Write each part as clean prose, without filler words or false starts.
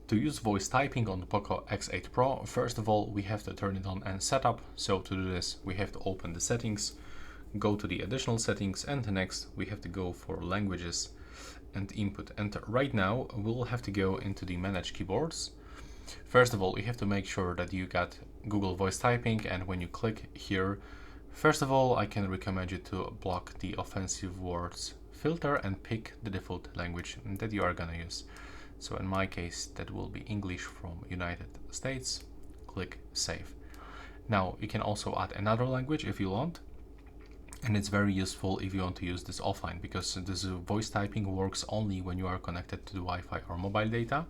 To use voice typing on the POCO X8 Pro, first of all, we have to turn it on and set up. So to do this, we have to open the settings, go to the additional settings, and next we have to go for languages and input. And right now we'll have to go into the manage keyboards. First of all, you have to make sure that you got Google voice typing, and when you click here, first of all, I can recommend you to block the offensive words filter and pick the default language that you are gonna use. So in my case, that will be English from United States. Click save. Now you can also add another language if you want. And it's very useful if you want to use this offline, because this voice typing works only when you are connected to the Wi-Fi or mobile data.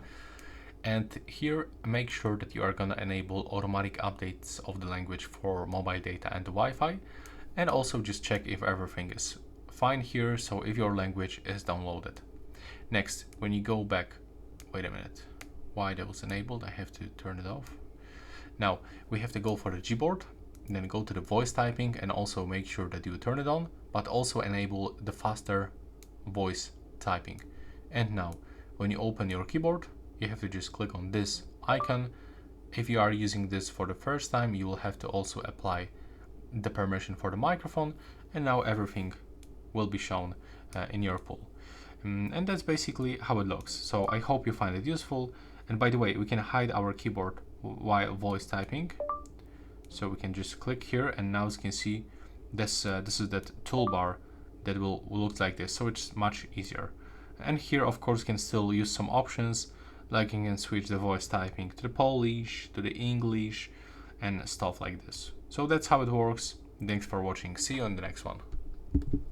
And here, make sure that you are gonna enable automatic updates of the language for mobile data and the Wi-Fi. And also just check if everything is fine here, so if your language is downloaded. Next, when you go back, wait a minute, why that was enabled, I have to turn it off. Now, we have to go for the Gboard, then go to the voice typing and also make sure that you turn it on, but also enable the faster voice typing. And now, when you open your keyboard, you have to just click on this icon. If you are using this for the first time, you will have to also apply the permission for the microphone, and now everything will be shown in your pool. And that's basically how it looks. So I hope you find it useful. And by the way, we can hide our keyboard while voice typing. So we can just click here, and now as you can see, this is that toolbar that will look like this. So it's much easier. And here, of course, you can still use some options, like you can switch the voice typing to the Polish, to the English, and stuff like this. So that's how it works. Thanks for watching. See you on the next one.